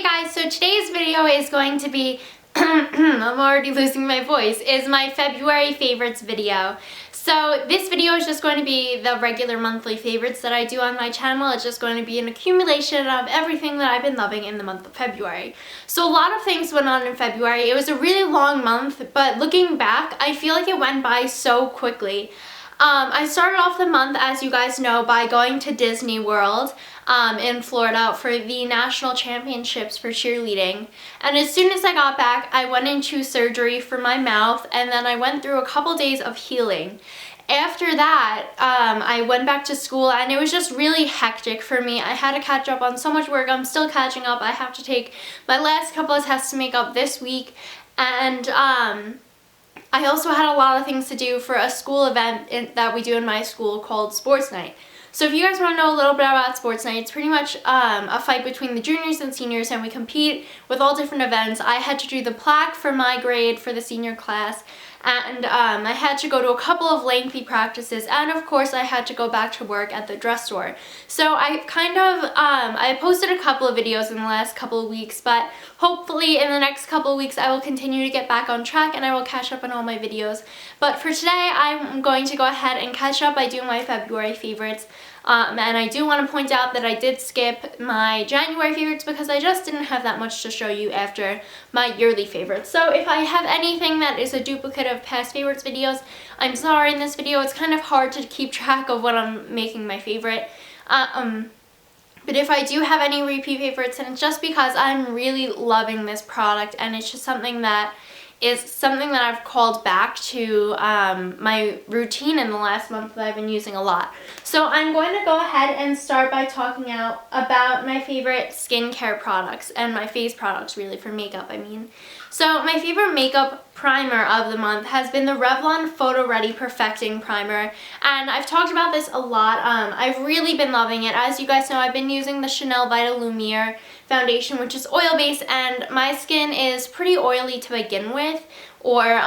Guys, so today's video is going to be, I'm already losing my voice, is my February favorites video. So this video is just going to be the regular monthly favorites that I do on my channel. It's just going to be an accumulation of everything that I've been loving in the month of February. So a lot of things went on in February. It was a really long month, but looking back, I feel like it went by so quickly. I started off the month, as you guys know, by going to Disney World in Florida for the national championships for cheerleading. And as soon as I got back, I went into surgery for my mouth, and then I went through a couple days of healing. After that, I went back to school, and it was just really hectic for me. I had to catch up on so much work. I'm still catching up. I have to take my last couple of tests to make up this week, and I also had a lot of things to do for a school event that we do in my school called Sports Night. So if you guys want to know a little bit about Sports Night, it's pretty much a fight between the juniors and seniors, and we compete with all different events. I had to do the plaque for my grade for the senior class, and I had to go to a couple of lengthy practices, and of course I had to go back to work at the dress store. So I posted a couple of videos in the last couple of weeks, but hopefully in the next couple of weeks I will continue to get back on track and I will catch up on all my videos. But for today, I'm going to go ahead and catch up by doing my February favorites. And I do want to point out that I did skip my January favorites because I just didn't have that much to show you after my yearly favorites. So if I have anything that is a duplicate of past favorites videos, I'm sorry. In this video, it's kind of hard to keep track of what I'm making my favorite. But if I do have any repeat favorites, then it's just because I'm really loving this product, and it's just something that I've called back to my routine in the last month that I've been using a lot. So I'm going to go ahead and start by talking about my favorite skincare products, and my face products really, for makeup I mean. So my favorite makeup primer of the month has been the Revlon Photo Ready Perfecting Primer, and I've talked about this a lot. I've really been loving it. As you guys know, I've been using the Chanel Vita Lumiere foundation, which is oil-based, and my skin is pretty oily to begin with, or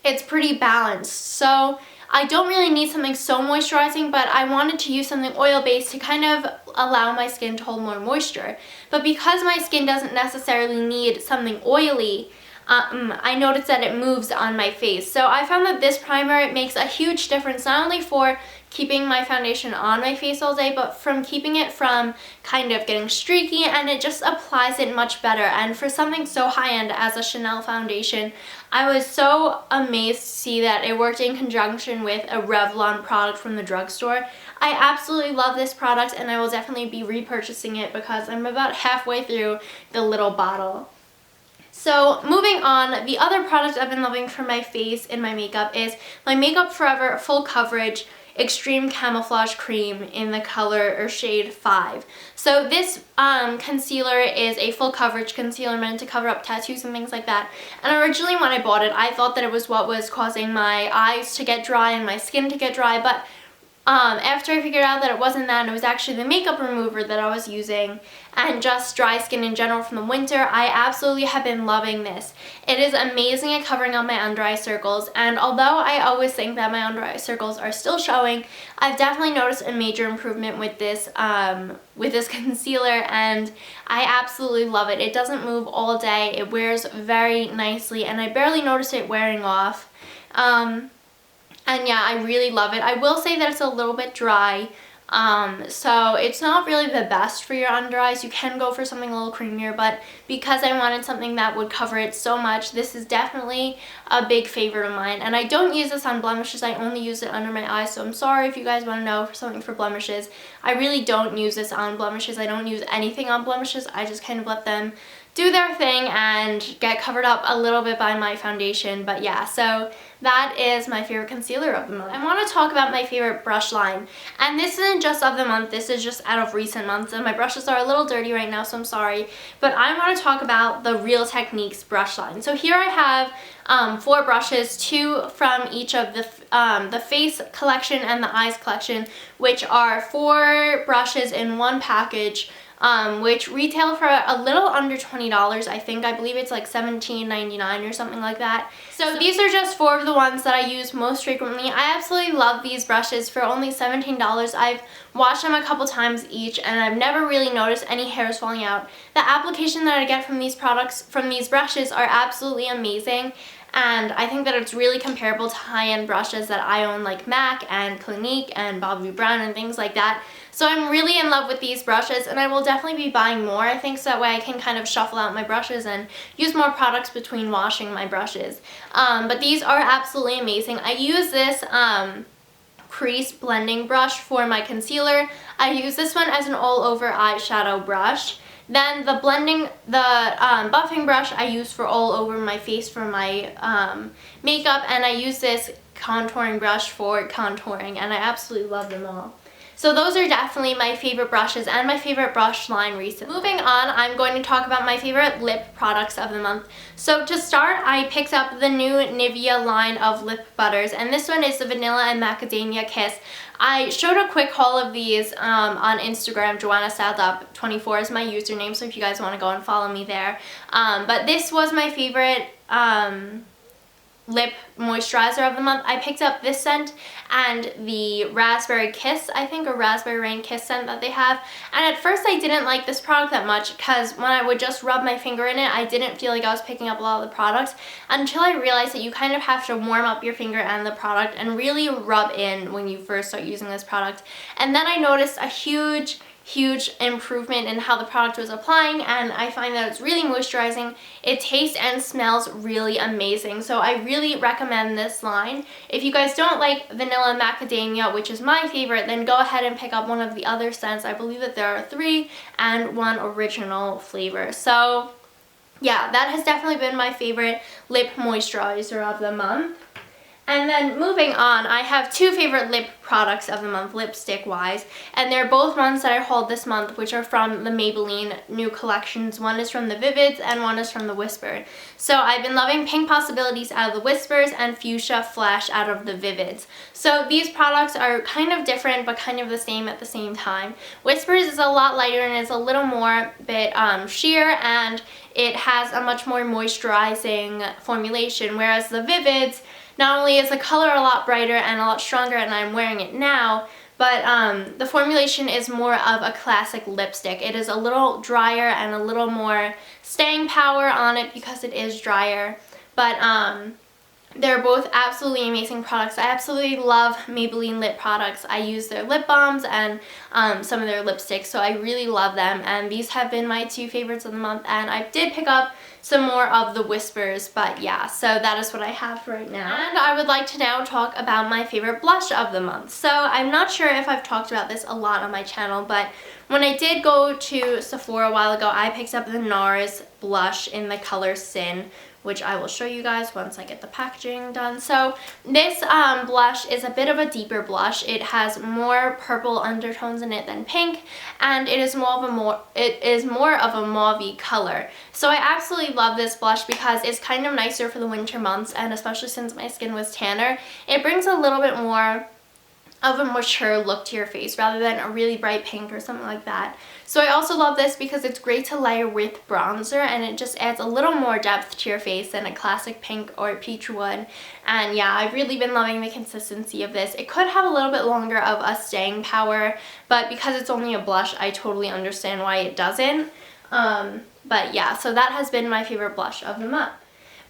it's pretty balanced. So I don't really need something so moisturizing, but I wanted to use something oil-based to kind of allow my skin to hold more moisture. But because my skin doesn't necessarily need something oily, I noticed that it moves on my face. So I found that this primer, it makes a huge difference, not only for keeping my foundation on my face all day, but from keeping it from kind of getting streaky, and it just applies it much better. And for something so high-end as a Chanel foundation, I was so amazed to see that it worked in conjunction with a Revlon product from the drugstore. I absolutely love this product, and I will definitely be repurchasing it because I'm about halfway through the little bottle. So moving on, the other product I've been loving for my face and my makeup is my Makeup Forever Full Coverage Extreme Camouflage Cream in the color or shade 5. So this concealer is a full coverage concealer meant to cover up tattoos and things like that. And originally when I bought it, I thought that it was what was causing my eyes to get dry and my skin to get dry, but after I figured out that it wasn't that, and it was actually the makeup remover that I was using, and just dry skin in general from the winter, I absolutely have been loving this. It is amazing at covering up my under eye circles, and although I always think that my under eye circles are still showing, I've definitely noticed a major improvement with this concealer, and I absolutely love it. It doesn't move all day, it wears very nicely, and I barely notice it wearing off. And yeah, I really love it. I will say that it's a little bit dry, so it's not really the best for your under eyes. You can go for something a little creamier, but because I wanted something that would cover it so much, this is definitely a big favorite of mine. And I don't use this on blemishes, I only use it under my eyes, so I'm sorry if you guys want to know for something for blemishes. I really don't use this on blemishes. I don't use anything on blemishes. I just kind of let them do their thing and get covered up a little bit by my foundation. But yeah, so that is my favorite concealer of the month. I want to talk about my favorite brush line, and this isn't just of the month, this is just out of recent months, and my brushes are a little dirty right now, so I'm sorry, but I want to talk about the Real Techniques brush line. So here I have 4 brushes, 2 from each of the face collection and the eyes collection, which are 4 brushes in one package. which retail for a little under $20. I believe it's like $17.99 or something like that. So these are just 4 of the ones that I use most frequently. I absolutely love these brushes for only $17. I've washed them a couple times each and I've never really noticed any hairs falling out. The application that I get from these products, from these brushes, are absolutely amazing. And I think that it's really comparable to high-end brushes that I own, like MAC and Clinique and Bobbi Brown and things like that. So I'm really in love with these brushes and I will definitely be buying more, I think, so that way I can kind of shuffle out my brushes and use more products between washing my brushes. But these are absolutely amazing. I use this crease blending brush for my concealer. I use this one as an all-over eyeshadow brush. Then the buffing brush I use for all over my face for my makeup, and I use this contouring brush for contouring, and I absolutely love them all. So those are definitely my favorite brushes and my favorite brush line recently. Moving on, I'm going to talk about my favorite lip products of the month. So to start, I picked up the new Nivea line of lip butters, and this one is the Vanilla and Macadamia Kiss. I showed a quick haul of these on Instagram. Joanna Styled Up 24 is my username, so if you guys want to go and follow me there. But this was my favorite lip moisturizer of the month. I picked up this scent and the Raspberry Kiss, I think, or Raspberry Rain Kiss scent that they have. And at first I didn't like this product that much because when I would just rub my finger in it, I didn't feel like I was picking up a lot of the products until I realized that you kind of have to warm up your finger and the product and really rub in when you first start using this product. And then I noticed a huge improvement in how the product was applying, and I find that it's really moisturizing. It tastes and smells really amazing, so I really recommend this line. If you guys don't like Vanilla Macadamia, which is my favorite, then go ahead and pick up one of the other scents. I believe that there are 3 and 1 original flavor. So yeah, that has definitely been my favorite lip moisturizer of the month. And then moving on, I have 2 favorite lip products of the month, lipstick wise, and they're both ones that I hauled this month, which are from the Maybelline new collections. One is from the Vivids and one is from the Whispered. So I've been loving Pink Possibilities out of the Whispers and Fuchsia Flash out of the Vivids. So these products are kind of different but kind of the same at the same time. Whispers is a lot lighter and it's a little more bit sheer, and it has a much more moisturizing formulation, whereas the Vivids, not only is the color a lot brighter and a lot stronger, and I'm wearing it now, but the formulation is more of a classic lipstick. It is a little drier and a little more staying power on it because it is drier. But they're both absolutely amazing products. I absolutely love Maybelline lip products. I use their lip balms and some of their lipsticks, so I really love them. And these have been my 2 favorites of the month, and I did pick up some more of the Whispers, but yeah, so that is what I have right now. And I would like to now talk about my favorite blush of the month. So I'm not sure if I've talked about this a lot on my channel, but when I did go to Sephora a while ago, I picked up the NARS blush in the color Sin, which I will show you guys once I get the packaging done. So this blush is a bit of a deeper blush. It has more purple undertones in it than pink, and it is more of a mauve-y color. So I absolutely love this blush because it's kind of nicer for the winter months, and especially since my skin was tanner, it brings a little bit more of a mature look to your face rather than a really bright pink or something like that. So I also love this because it's great to layer with bronzer, and it just adds a little more depth to your face than a classic pink or peach would. And yeah, I've really been loving the consistency of this. It could have a little bit longer of a staying power, but because it's only a blush, I totally understand why it doesn't. But yeah, so that has been my favorite blush of the month.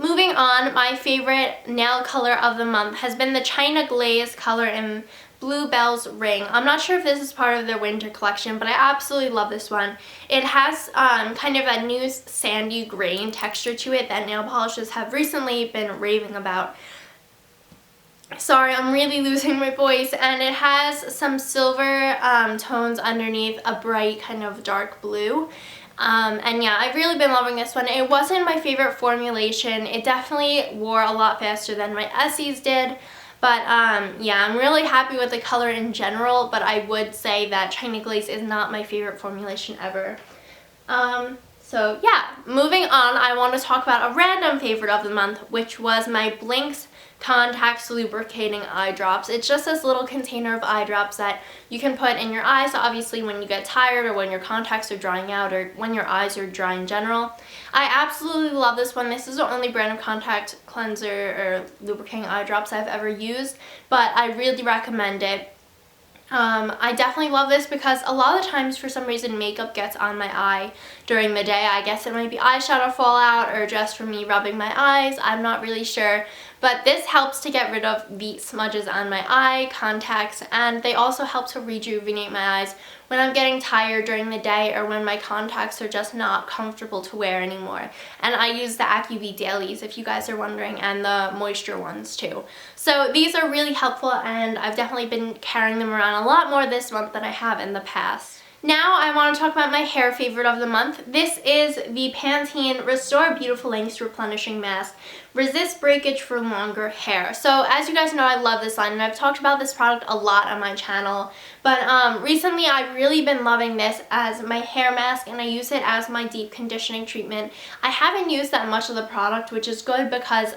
Moving on, my favorite nail color of the month has been the China Glaze color in Bluebell's Ring. I'm not sure if this is part of their winter collection, but I absolutely love this one. It has kind of a new sandy grain texture to it that nail polishes have recently been raving about. Sorry, I'm really losing my voice. And it has some silver tones underneath a bright kind of dark blue. And yeah, I've really been loving this one. It wasn't my favorite formulation. It definitely wore a lot faster than my Essie's did. But yeah, I'm really happy with the color in general, but I would say that China Glaze is not my favorite formulation ever. So yeah, moving on, I want to talk about a random favorite of the month, which was my Blink's Contacts Lubricating Eye Drops. It's just this little container of eye drops that you can put in your eyes, obviously when you get tired or when your contacts are drying out or when your eyes are dry in general. I absolutely love this one. This is the only brand of contact cleanser or lubricating eye drops I've ever used, but I really recommend it. I definitely love this because a lot of times for some reason makeup gets on my eye during the day. I guess it might be eyeshadow fallout or just from me rubbing my eyes. I'm not really sure. But this helps to get rid of the smudges on my eye, contacts, and they also help to rejuvenate my eyes when I'm getting tired during the day or when my contacts are just not comfortable to wear anymore. And I use the AccuV Dailies, if you guys are wondering, and the moisture ones too. So these are really helpful, and I've definitely been carrying them around a lot more this month than I have in the past. Now I want to talk about my hair favorite of the month. This is the Pantene Restore Beautiful Lengths Replenishing Mask. Resist breakage for longer hair. So as you guys know, I love this line, and I've talked about this product a lot on my channel. But recently I've really been loving this as my hair mask, and I use it as my deep conditioning treatment. I haven't used that much of the product, which is good because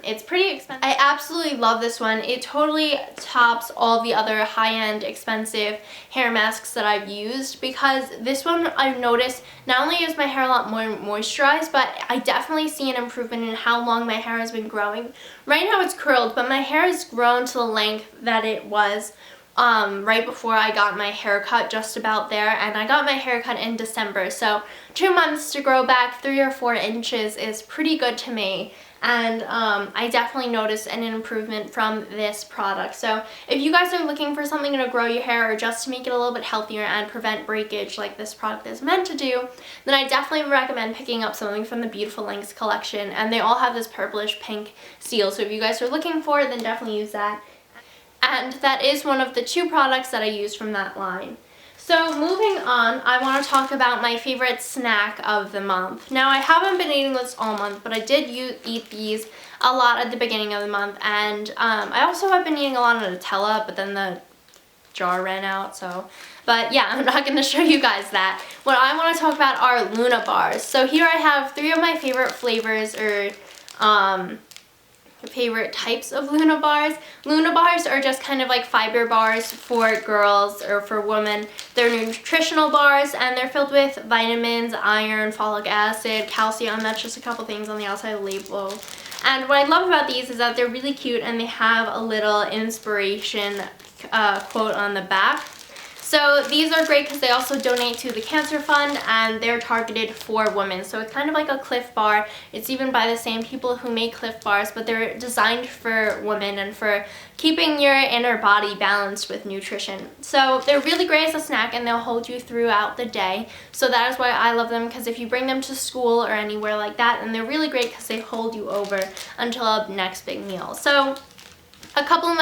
it's pretty expensive. I absolutely love this one. It totally tops all the other high-end expensive hair masks that I've used, because this one I've noticed not only is my hair a lot more moisturized, but I definitely see an improvement in how long my hair has been growing. Right now it's curled, but my hair has grown to the length that it was right before I got my haircut, just about there, and I got my haircut in December, so 2 months to grow back 3 or 4 inches is pretty good to me. And I definitely noticed an improvement from this product. So if you guys are looking for something to grow your hair or just to make it a little bit healthier and prevent breakage like this product is meant to do, then I definitely recommend picking up something from the Beautiful Lengths collection. And they all have this purplish pink seal, so if you guys are looking for it, then definitely use that. And that is one of the 2 products that I use from that line. So moving on, I want to talk about my favorite snack of the month. Now, I haven't been eating this all month, but I did eat these a lot at the beginning of the month, and I also have been eating a lot of Nutella, but then the jar ran out, so. But yeah, I'm not going to show you guys that. What I want to talk about are Luna bars. So here I have 3 of my favorite flavors, or favorite types of Luna bars. Luna bars are just kind of like fiber bars for girls or for women. They're nutritional bars, and they're filled with vitamins, iron, folic acid, calcium. That's just a couple things on the outside of the label. And what I love about these is that they're really cute, and they have a little inspiration quote on the back. So these are great because they also donate to the Cancer Fund, and they're targeted for women. So it's kind of like a Cliff Bar. It's even by the same people who make Cliff Bars, but they're designed for women and for keeping your inner body balanced with nutrition. So they're really great as a snack, and they'll hold you throughout the day. So that is why I love them, because if you bring them to school or anywhere like that, then they're really great because they hold you over until the next big meal. So a couple of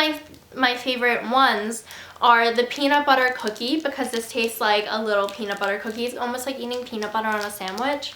my favorite ones are the peanut butter cookie, because this tastes like a little peanut butter cookie. It's almost like eating peanut butter on a sandwich.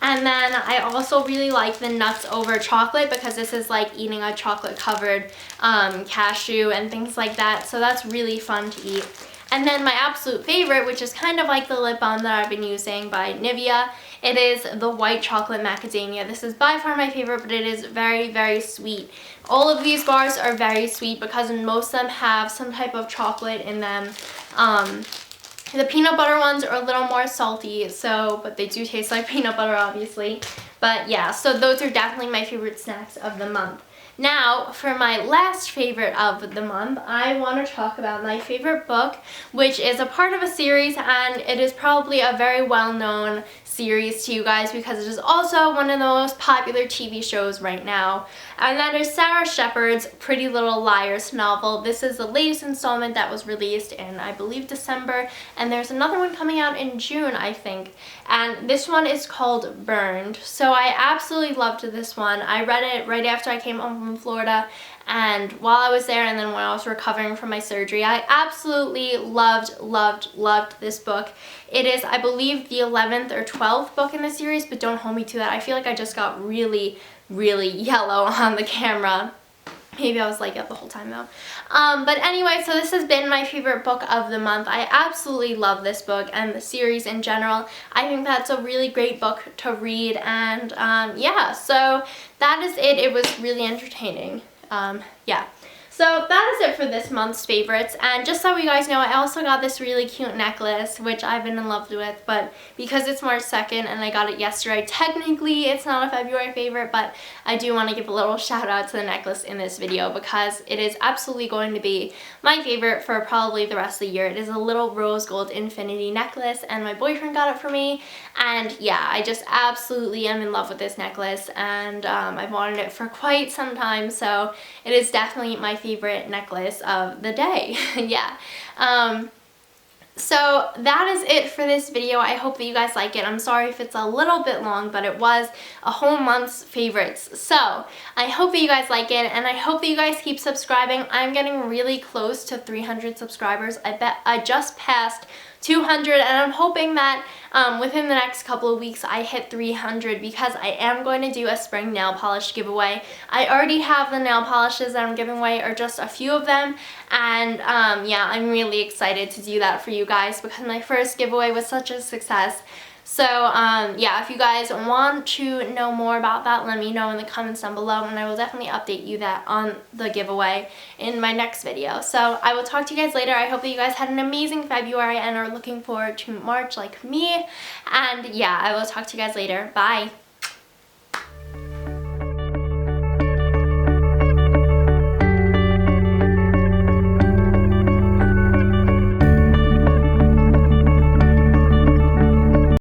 And then I also really like the nuts over chocolate, because this is like eating a chocolate covered cashew and things like that. So that's really fun to eat. And then my absolute favorite, which is kind of like the lip balm that I've been using by Nivea, it is the white chocolate macadamia. This is by far my favorite, but it is very, very sweet. All of these bars are very sweet because most of them have some type of chocolate in them. The peanut butter ones are a little more salty, but they do taste like peanut butter, obviously. But yeah, so those are definitely my favorite snacks of the month. Now, for my last favorite of the month, I want to talk about my favorite book, which is a part of a series, and it is probably a very well-known series to you guys because it is also one of the most popular TV shows right now, and that is Sarah Shepard's Pretty Little Liars novel. This is the latest installment that was released in, I believe, December, and there's another one coming out in June, I think, and this one is called Burned. So I absolutely loved this one. I read it right after I came home from Florida, and while I was there, and then when I was recovering from my surgery. I absolutely loved this book. It is, I believe, the 11th or 12th book in the series, but don't hold me to that. I feel like I just got really yellow on the camera. Maybe I was like it the whole time though. But anyway, so this has been my favorite book of the month. I absolutely love this book and the series in general. I think that's a really great book to read, and yeah, so that is it. It was really entertaining. Yeah. So that is it for this month's favorites, and just so you guys know, I also got this really cute necklace, which I've been in love with, but because it's March 2nd and I got it yesterday, technically it's not a February favorite, but I do want to give a little shout out to the necklace in this video because it is absolutely going to be my favorite for probably the rest of the year. It is a little rose gold infinity necklace, and my boyfriend got it for me, and yeah, I just absolutely am in love with this necklace, and I've wanted it for quite some time, so it is definitely my favorite necklace of the day. Yeah. So that is it for this video. I hope that you guys like it. I'm sorry if it's a little bit long, but it was a whole month's favorites. So I hope that you guys like it, and I hope that you guys keep subscribing. I'm getting really close to 300 subscribers. I bet I just passed 200, and I'm hoping that within the next couple of weeks I hit 300 because I am going to do a spring nail polish giveaway. I already have the nail polishes that I'm giving away, or just a few of them, and yeah, I'm really excited to do that for you guys because my first giveaway was such a success. So yeah, if you guys want to know more about that, let me know in the comments down below, and I will definitely update you that on the giveaway in my next video. So I will talk to you guys later. I hope that you guys had an amazing February and are looking forward to March like me. And yeah, I will talk to you guys later. Bye.